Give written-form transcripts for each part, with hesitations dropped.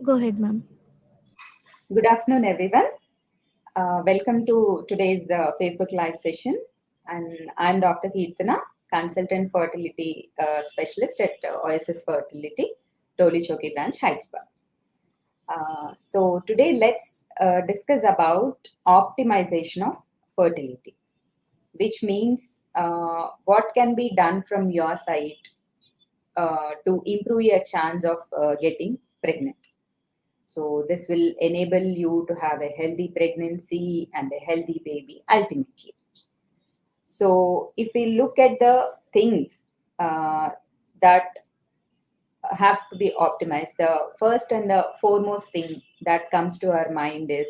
Go ahead, ma'am. Good afternoon, everyone. Welcome to today's Facebook Live session. And I'm Dr. Keerthana, Consultant Fertility Specialist at Oasis Fertility, Tolichowki branch, Hyderabad. So today let's discuss about optimization of fertility, which means what can be done from your side to improve your chance of getting pregnant. So this will enable you to have a healthy pregnancy and a healthy baby ultimately. So if we look at the things that have to be optimized, the first and the foremost thing that comes to our mind is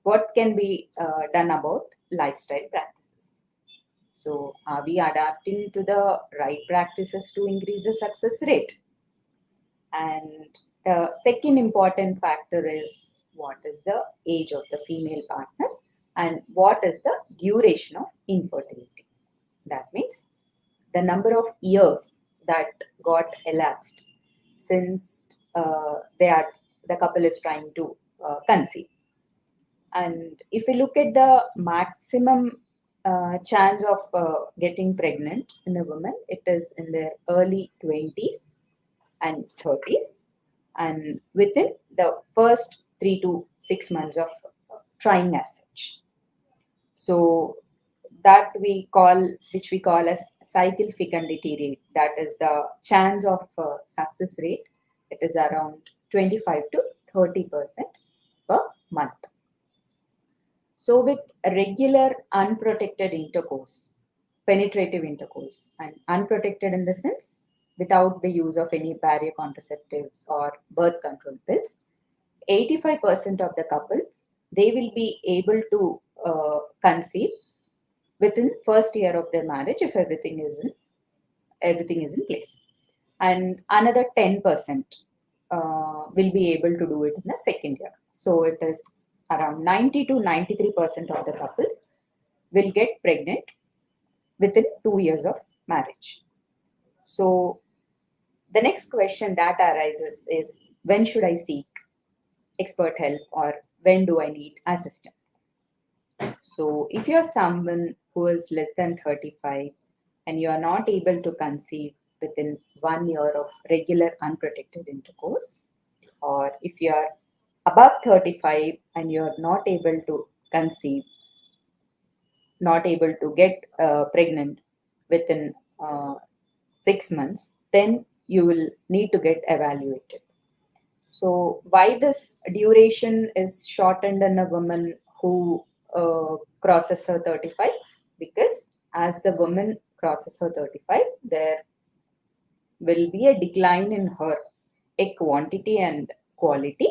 what can be done about lifestyle practices. So are we adapting to the right practices to increase the success rate? And the second important factor is what is the age of the female partner and what is the duration of infertility. That means the number of years that got elapsed since the couple is trying to conceive. And if we look at the maximum chance of getting pregnant in a woman, it is in their early 20s and 30s, and within the first 3 to 6 months of trying as such. So that which we call as cycle fecundity rate, that is the chance of success rate. It is around 25 to 30% per month. So with regular unprotected intercourse, penetrative intercourse, and unprotected in the sense without the use of any barrier contraceptives or birth control pills, 85% of the couples, they will be able to conceive within first year of their marriage if everything is in place, and another 10% will be able to do it in the second year. So it is around 90 to 93% of the couples will get pregnant within 2 years of marriage. So the next question that arises is, when should I seek expert help, or when do I need assistance? So if you're someone who is less than 35 and you are not able to conceive within 1 year of regular unprotected intercourse, or if you are above 35 and you are not able to conceive, not able to get pregnant within 6 months, then you will need to get evaluated. So, why this duration is shortened in a woman who crosses her 35? Because as the woman crosses her 35, there will be a decline in her egg quantity and quality,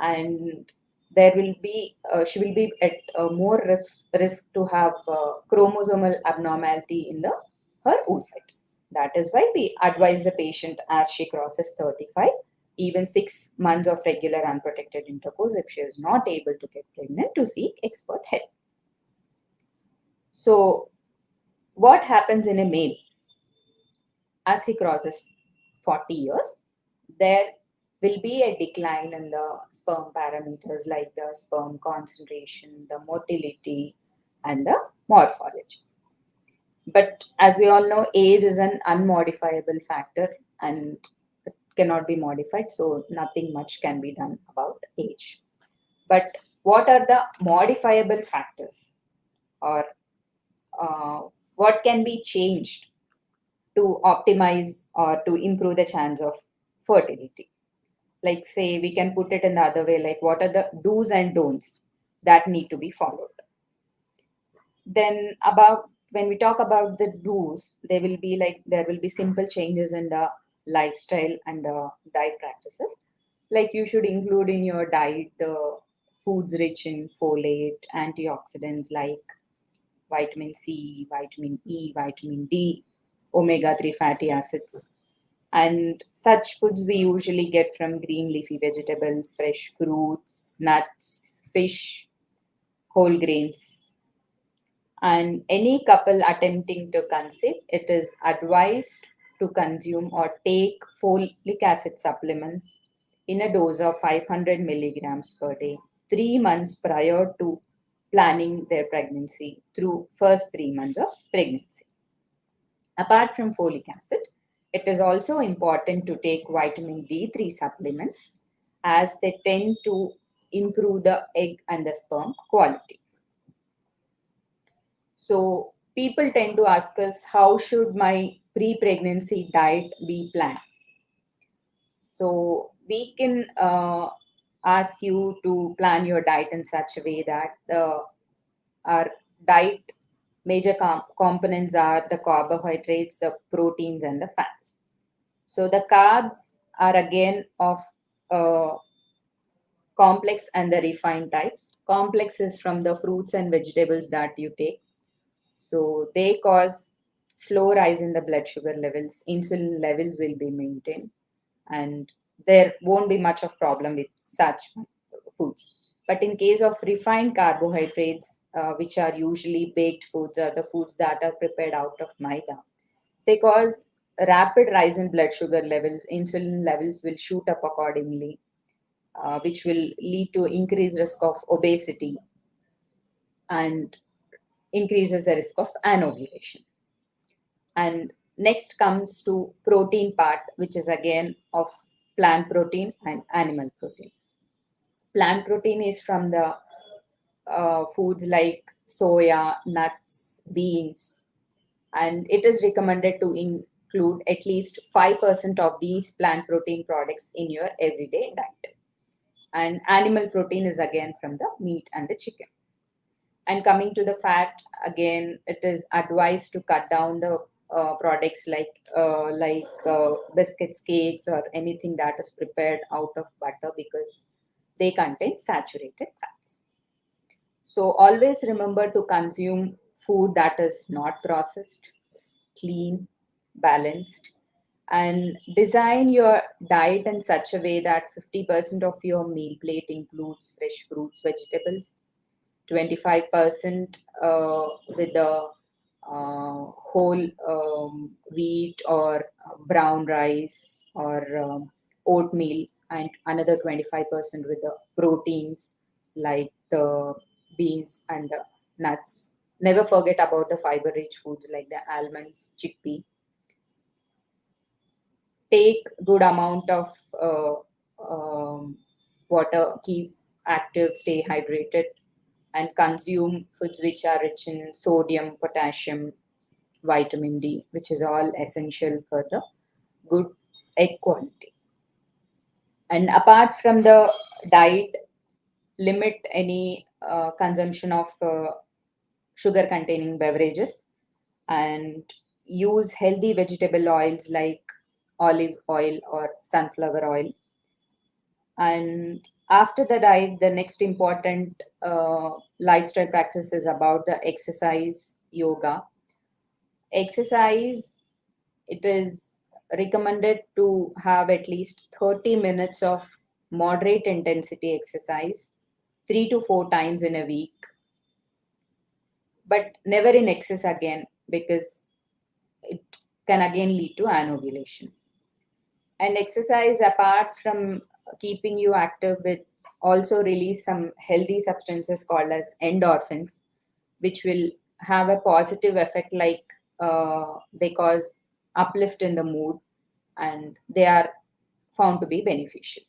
and there will be she will be at more risk to have chromosomal abnormality in the her oocyte. That is why we advise the patient as she crosses 35, even 6 months of regular unprotected intercourse, if she is not able to get pregnant, to seek expert help. So, what happens in a male as he crosses 40 years? There will be a decline in the sperm parameters like the sperm concentration, the motility, and the morphology. But as we all know, age is an unmodifiable factor and it cannot be modified, so nothing much can be done about age. But what are the modifiable factors, or uh, what can be changed to optimize or to improve the chance of fertility? Like, say, we can put it in the other way, like, what are the do's and don'ts that need to be followed? Then about when we talk about the do's, there will be simple changes in the lifestyle and the diet practices. Like, you should include in your diet the foods rich in folate, antioxidants like vitamin C, vitamin E, vitamin D, omega 3 fatty acids. And such foods we usually get from green leafy vegetables, fresh fruits, nuts, fish, whole grains. And any couple attempting to conceive, it is advised to consume or take folic acid supplements in a dose of 500 milligrams per day 3 months prior to planning their pregnancy through first 3 months of pregnancy. Apart from folic acid, it is also important to take vitamin D3 supplements as they tend to improve the egg and the sperm quality. So people tend to ask us, how should my pre-pregnancy diet be planned? So we can ask you to plan your diet in such a way that our diet major components are the carbohydrates, the proteins, and the fats. So the carbs are again of uh, complex and the refined types. Complex is from the fruits and vegetables that you take. So they cause slow rise in the blood sugar levels. Insulin levels will be maintained, and there won't be much of problem with such foods. But in case of refined carbohydrates, which are usually baked foods or the foods that are prepared out of maida, they cause a rapid rise in blood sugar levels. Insulin levels will shoot up accordingly, which will lead to increased risk of obesity and increases the risk of anovulation. And next comes to protein part, which is again of plant protein and animal protein. Plant protein is from the foods like soya, nuts, beans, and it is recommended to include at least 5% of these plant protein products in your everyday diet. And animal protein is again from the meat and the chicken. And coming to the fat, again, it is advised to cut down the products like biscuits, cakes, or anything that is prepared out of butter because they contain saturated fats. So always remember to consume food that is not processed, clean, balanced, and design your diet in such a way that 50% of your meal plate includes fresh fruits, vegetables, 25% with the whole wheat or brown rice or oatmeal, and another 25% with the proteins like the beans and the nuts. Never forget about the fiber rich foods like the almonds, chickpea. Take good amount of water, keep active, stay hydrated, and consume foods which are rich in sodium, potassium, vitamin D, which is all essential for the good egg quality. And apart from the diet, limit any consumption of sugar containing beverages and use healthy vegetable oils like olive oil or sunflower oil. And after the diet, the next important lifestyle practice is about the exercise, yoga. Exercise, it is recommended to have at least 30 minutes of moderate intensity exercise 3 to 4 times in a week, but never in excess again because it can again lead to anovulation. And exercise, apart from keeping you active, with also release some healthy substances called as endorphins, which will have a positive effect like they cause uplift in the mood, and they are found to be beneficial.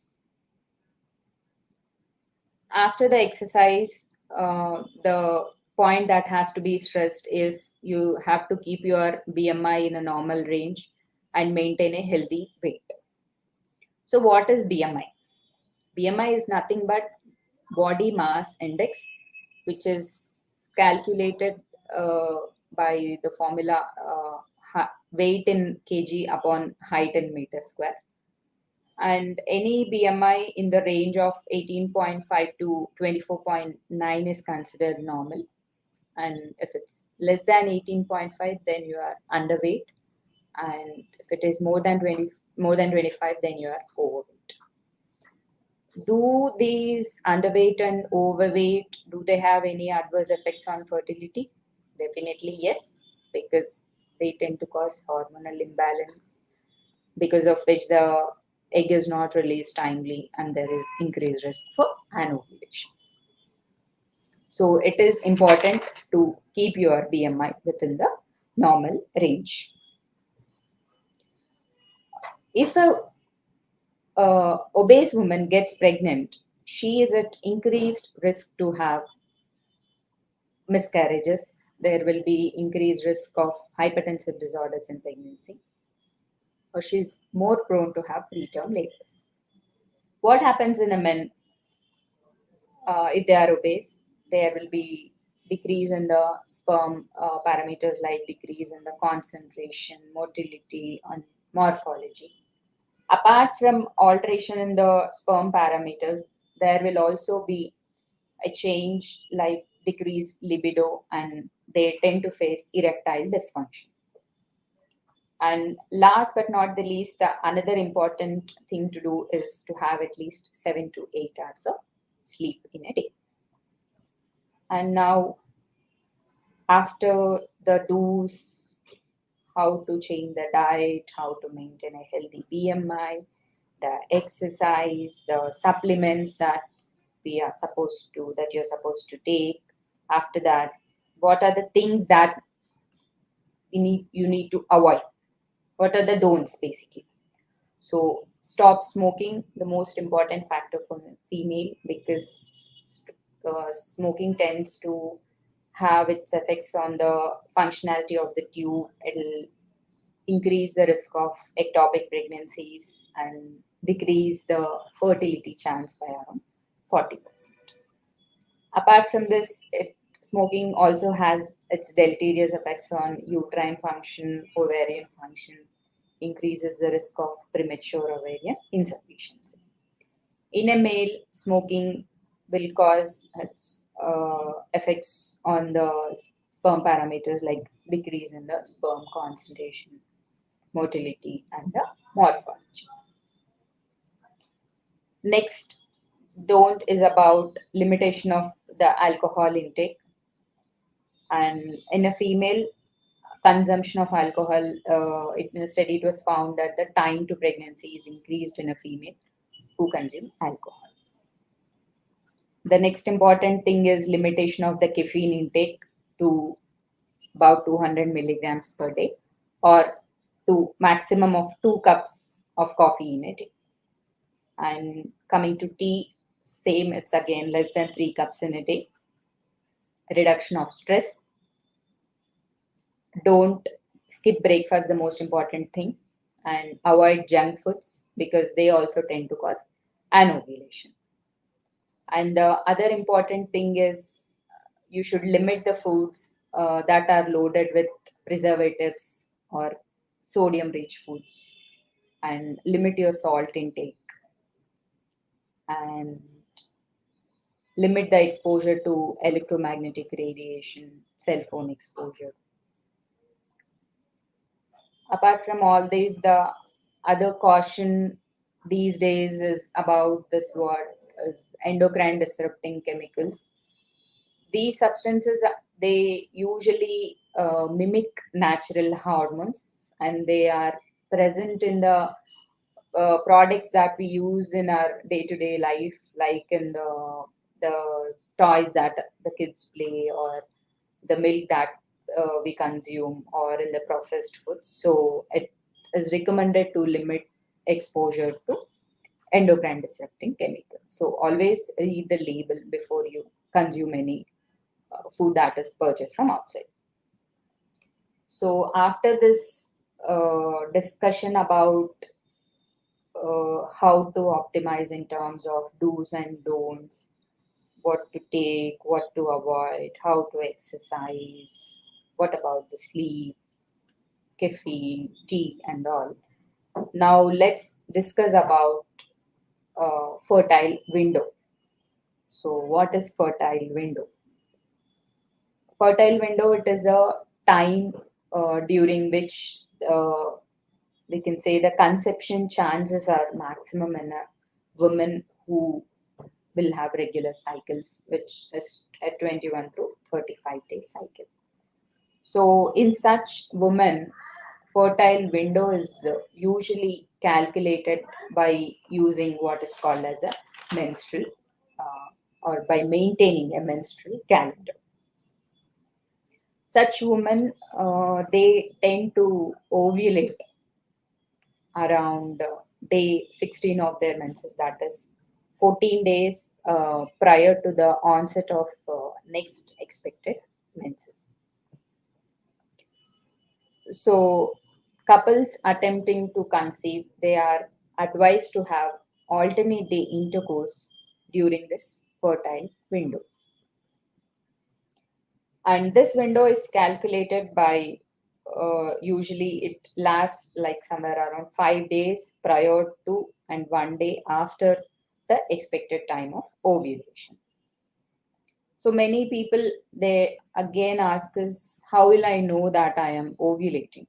After the exercise, the point that has to be stressed is you have to keep your BMI in a normal range and maintain a healthy weight. So what is BMI? BMI is nothing but body mass index, which is calculated uh, by the formula weight in kg upon height in meter square. And any BMI in the range of 18.5 to 24.9 is considered normal. And if it's less than 18.5, then you are underweight. And if it is more than 25, then you are overweight. Do these underweight and overweight, do they have any adverse effects on fertility? Definitely yes, because they tend to cause hormonal imbalance, because of which the egg is not released timely, and there is increased risk for anovulation. So it is important to keep your BMI within the normal range. If a obese woman gets pregnant, she is at increased risk to have miscarriages. There will be increased risk of hypertensive disorders in pregnancy, or she's more prone to have preterm labors. What happens in a men if they are obese? There will be decrease in the sperm parameters like decrease in the concentration, motility, and morphology. Apart from alteration in the sperm parameters, there will also be a change like decreased libido, and they tend to face erectile dysfunction. And last but not the least, the another important thing to do is to have at least 7 to 8 hours of sleep in a day. And now, after the do's, how to change the diet, how to maintain a healthy BMI, the exercise, the supplements that you're supposed to take. After that, what are the things that you need to avoid? What are the don'ts basically? So stop smoking, the most important factor for a female, because smoking tends to have its effects on the functionality of the tube. It'll increase the risk of ectopic pregnancies and decrease the fertility chance by around 40%. Apart from this, smoking also has its deleterious effects on uterine function, ovarian function, increases the risk of premature ovarian insufficiency. In a male, smoking will cause its effects on the sperm parameters like decrease in the sperm concentration, motility, and the morphology. Next don't is about limitation of the alcohol intake. And in a female, consumption of alcohol, in a study it was found that the time to pregnancy is increased in a female who consume alcohol. The next important thing is limitation of the caffeine intake to about 200 milligrams per day, or to maximum of 2 cups of coffee in a day. And coming to tea, same, it's again less than 3 cups in a day. Reduction of stress. Don't skip breakfast, the most important thing, and avoid junk foods because they also tend to cause anovulation. And the other important thing is you should limit the foods that are loaded with preservatives or sodium rich foods, and limit your salt intake, and limit the exposure to electromagnetic radiation, cell phone exposure. Apart from all these, the other caution these days is about this what is endocrine disrupting chemicals. These substances, they usually mimic natural hormones, and they are present in the products that we use in our day-to-day life, like in the toys that the kids play, or the milk that we consume, or in the processed foods. So it is recommended to limit exposure to endocrine disrupting chemicals. So always read the label before you consume any food that is purchased from outside. So after this discussion about how to optimize in terms of do's and don'ts, what to take, what to avoid, how to exercise, what about the sleep, caffeine, tea, and all. Now let's discuss about fertile window. So what is fertile window? Fertile window, it is a time during which we can say the conception chances are maximum in a woman who will have regular cycles, which is a 21 to 35 day cycle. So in such women, fertile window is usually calculated by using what is called as a menstrual or by maintaining a menstrual calendar. Such women, they tend to ovulate around day 16 of their menses, that is 14 days prior to the onset of next expected menses. So, couples attempting to conceive, they are advised to have alternate day intercourse during this fertile window. And this window is calculated by usually it lasts like somewhere around 5 days prior to and 1 day after the expected time of ovulation. So many people, they again ask us, how will I know that I am ovulating?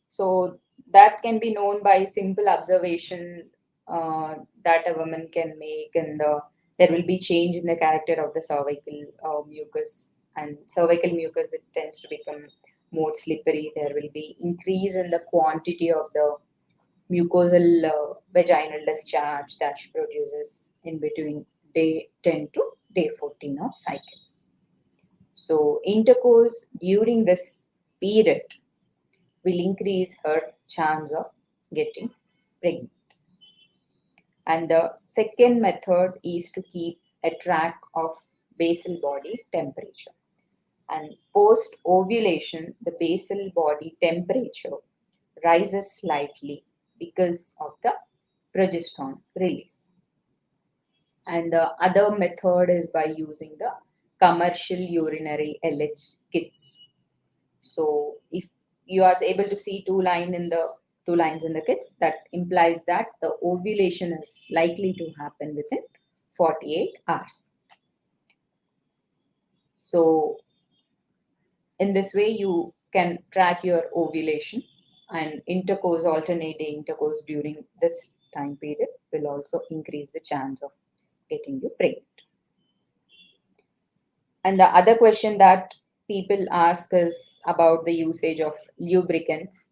So that can be known by simple observation that a woman can make, and there will be change in the character of the cervical mucus. And cervical mucus, it tends to become more slippery. There will be increase in the quantity of the mucosal vaginal discharge that she produces in between day 10 to day 14 of cycle. So intercourse during this period will increase her chance of getting pregnant. And the second method is to keep a track of basal body temperature. And post ovulation, the basal body temperature rises slightly because of the progesterone release. And the other method is by using the commercial urinary LH kits. So if you are able to see two lines in the kits, that implies that the ovulation is likely to happen within 48 hours. So in this way, you can track your ovulation, and intercourse, alternate day intercourse during this time period will also increase the chance of getting you pregnant. And the other question that people ask is about the usage of lubricants,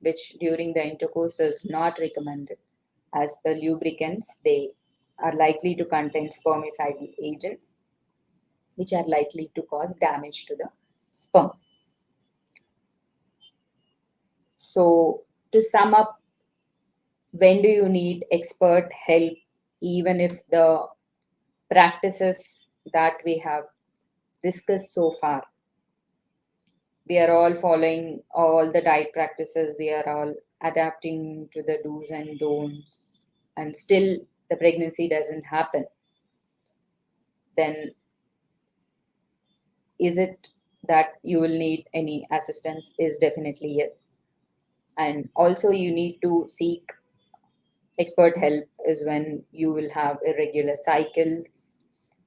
which during the intercourse is not recommended, as the lubricants, they are likely to contain spermicidal agents which are likely to cause damage to the sperm. So to sum up, when do you need expert help, even if the practices that we have discussed so far, we are all following all the diet practices, we are all adapting to the do's and don'ts, and still the pregnancy doesn't happen, then is it that you will need any assistance? Is definitely yes. And also you need to seek expert help is when you will have irregular cycles,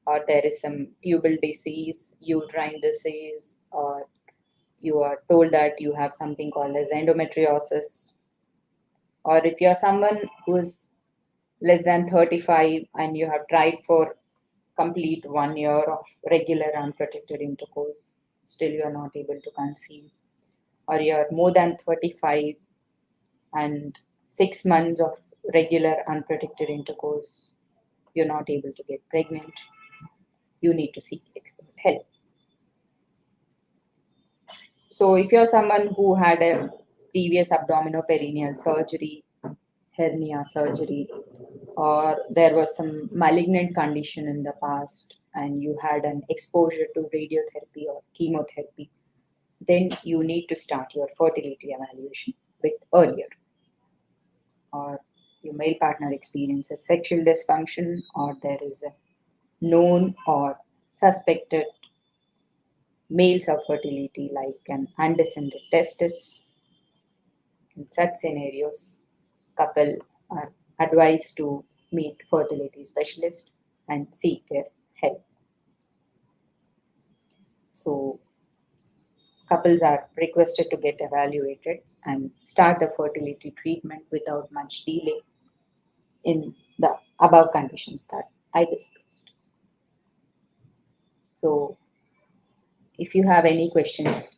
or there is some tubal disease, uterine disease, or you are told that you have something called as endometriosis, or if you're someone who's less than 35 and you have tried for complete 1 year of regular unprotected intercourse, still you are not able to conceive, or you're more than 35 and 6 months of regular unprotected intercourse, you're not able to get pregnant, you need to seek expert help. So if you're someone who had a previous abdominoperineal surgery, hernia surgery, or there was some malignant condition in the past and you had an exposure to radiotherapy or chemotherapy, then you need to start your fertility evaluation a bit earlier. Or your male partner experiences sexual dysfunction, or there is a known or suspected males of fertility like an undescended testis. In such scenarios, couple are advised to meet fertility specialist and seek their help. So couples are requested to get evaluated and start the fertility treatment without much delay in the above conditions that I discussed. So if you have any questions,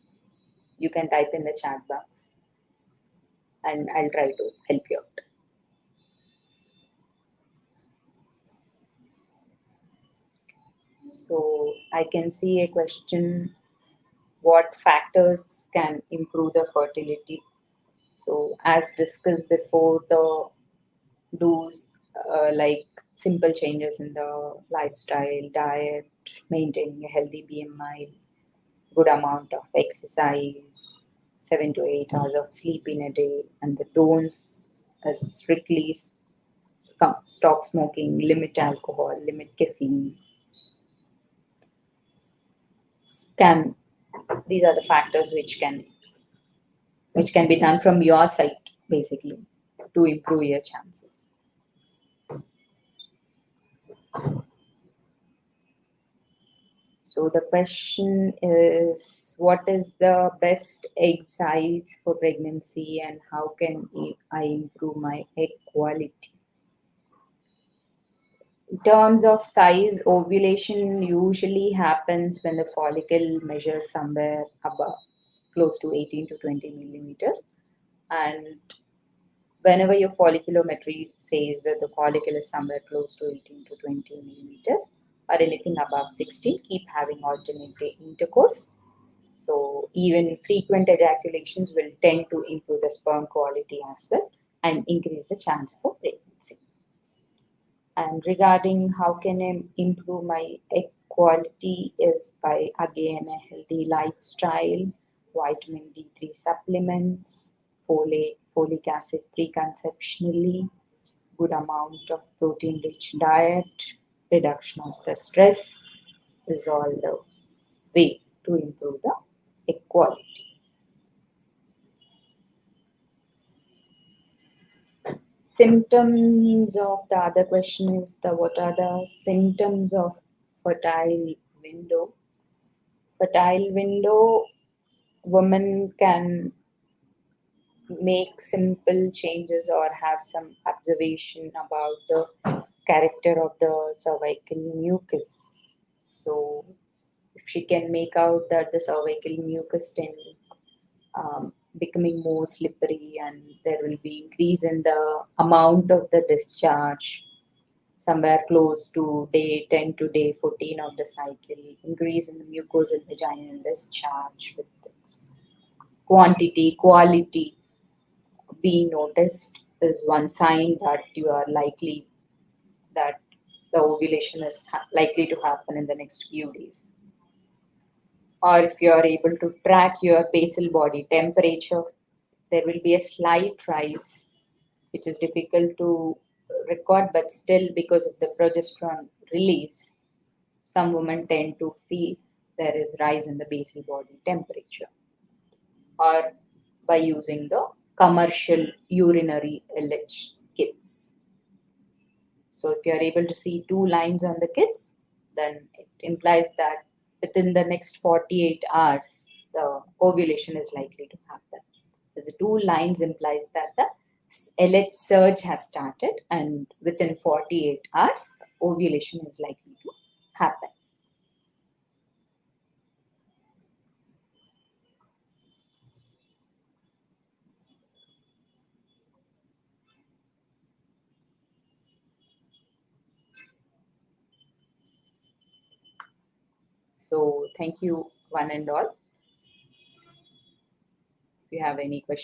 you can type in the chat box and I'll try to help you out. So I can see a question: what factors can improve the fertility? So as discussed before, the do's like simple changes in the lifestyle, diet, maintaining a healthy BMI, good amount of exercise, 7 to 8 hours of sleep in a day, and the don'ts strictly stop smoking, limit alcohol, limit caffeine. Can These are the factors which can be done from your side basically to improve your chances. So the question is, what is the best egg size for pregnancy and how can I improve my egg quality? In terms of size, ovulation usually happens when the follicle measures somewhere above close to 18 to 20 millimeters. And whenever your folliculometry says that the follicle is somewhere close to 18 to 20 millimeters or anything above 16, keep having alternate day intercourse. So even frequent ejaculations will tend to improve the sperm quality as well and increase the chance for pregnancy. And regarding how can I improve my egg quality is by again a healthy lifestyle, vitamin D3 supplements, folic acid preconceptionally, good amount of protein rich diet, reduction of the stress is all the way to improve the egg quality. Symptoms of the other question is the what are the symptoms of fertile window? Fertile window, women can make simple changes or have some observation about the character of the cervical mucus. So if she can make out that the cervical mucus tend becoming more slippery and there will be increase in the amount of the discharge somewhere close to day 10 to day 14 of the cycle, increase in the mucosal vaginal discharge with its quantity, quality being noticed is one sign that you are likely that the ovulation is likely to happen in the next few days. Or if you are able to track your basal body temperature, there will be a slight rise, which is difficult to record, but still, because of the progesterone release, some women tend to feel there is rise in the basal body temperature, or by using the commercial urinary LH kits. So if you are able to see two lines on the kits, then it implies that within the next 48 hours, the ovulation is likely to happen. So the two lines implies that the LH surge has started, and within 48 hours, the ovulation is likely to happen. So thank you, one and all. If you have any questions.